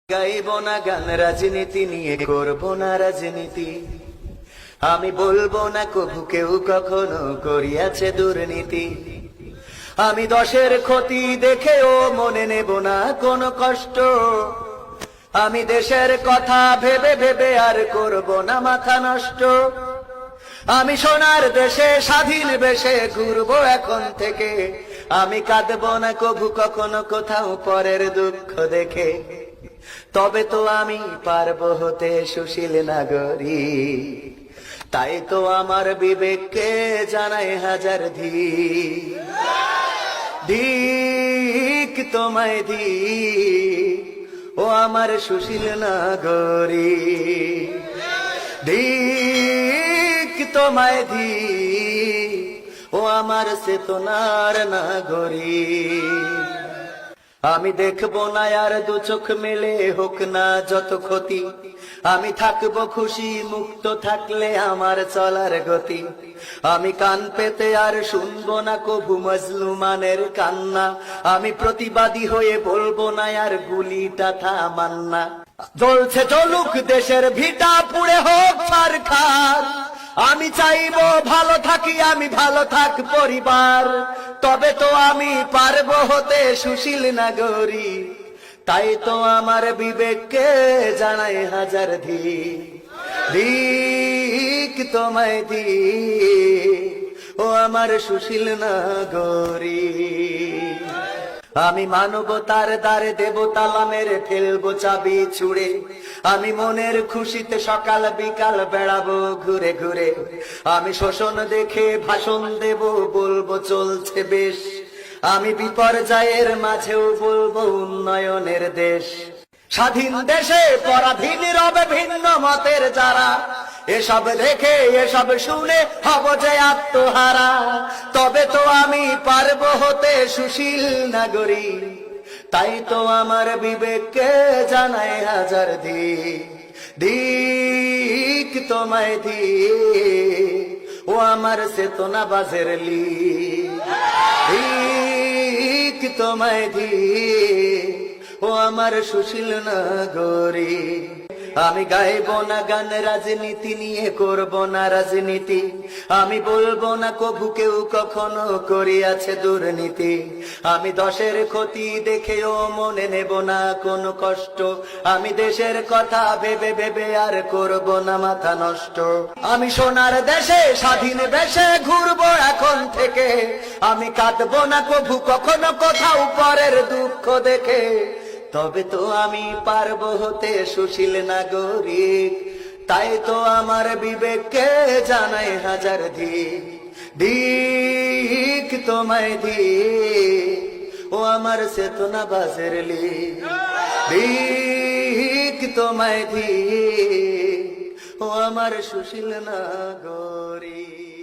গাইব না গান রাজনীতি নিয়ে, করব না রাজনীতি। আমি বলবো না কভু কেউ কখনো করিয়াছে দুর্নীতি। আমি দশের ক্ষতি দেখেও মনে নেব না কোনো কষ্ট। আমি দেশের কথা ভেবে ভেবে আর করব না মাথা নষ্ট। আমি সোনার দেশে স্বাধীন বেশে ঘুরবো এখন থেকে। আমি কাঁদবো না কভু কখনো কোথাও পরের দুঃখ দেখে। তবে তো আমি পারবো হতে সুশীল নাগরিক। তাই তো আমার বিবেককে জানাই হাজার ধিক তোমায় ধিক, ও আমার সুশীল নাগরিক। ধিক তোমায় ধিক, ও আমার চেতনার নাগরিক। আমি দেখবো না আর দু চোখ মেলে, হোক না যত ক্ষতি। আমি থাকবো খুশি মুক্ত থাকলে আমার চলার গতি। আমি কান পেতে আর শুনবো না কভু মজলুমানের কান্না। আমি প্রতিবাদী হয়ে বলবো না আর গুলিটা থামান না। জ্বলছে জ্বলুক দেশের ভিটা, পুড়ে হোক ছারখার। আমি চাইবো ভালো থাকি, আমি ভালো থাক পরিবার। তবে তো আমি পারবো হতে সুশীল নাগরিক। তাই তো আমার বিবেককে জানাই হাজার ধিক তোমায় ধিক, ও আমার সুশীল নাগরিক। আমি মানবতার দ্বারে দেব তালা মেরে, ফেলবো চাবি ছুড়ে। আমি মনের খুশিতে সকাল বিকাল বেড়াবো ঘুরে ঘুরে। আমি শোষণ দেখে ভাষণ দেব, বলবো চলছে বেশ। আমি বিপর্যয়ের মাঝেও বলবো উন্নয়নের দেশ। স্বাধীন দেশে পরাধীন রবে ভিন্ন মতের যারা। এসব দেখে এসব শুনে হব যে আত্মহারা। তবে তো আমি পারবো হতে সুশীল নাগরিক। তাই তো আমার বিবেককে জানাই হাজার ধিক তোমায় ধিক, ও আমার চেতনা বাজের ধিক তোমায় ধিক, ও আমার সুশীল নাগরিক। আমি গাইব না গান রাজনীতি নিয়ে, করব না রাজনীতি। আমি বলবো না কভু কেউ কখনো করিয়াছে দুর্নীতি। আমি দশের ক্ষতি দেখেও মনে নেব না কোনো কষ্ট। আমি দেশের কথা ভেবে ভেবে আর করব না মাথা নষ্ট। আমি সোনার দেশে স্বাধীন বেশে ঘুরবো এখন থেকে। আমি কাঁদবো না কভু কখনো কোথাও পরের দুঃখ দেখে। তবে তো আমি পারবো হতে সুশীল নাগরিক। তাই তো আমার বিবেককে জানাই হাজার ধিক তোমায় ধিক, ও আমার চেতনা বাজের ধিক তোমায় ধিক, ও আমার সুশীল নাগরিক।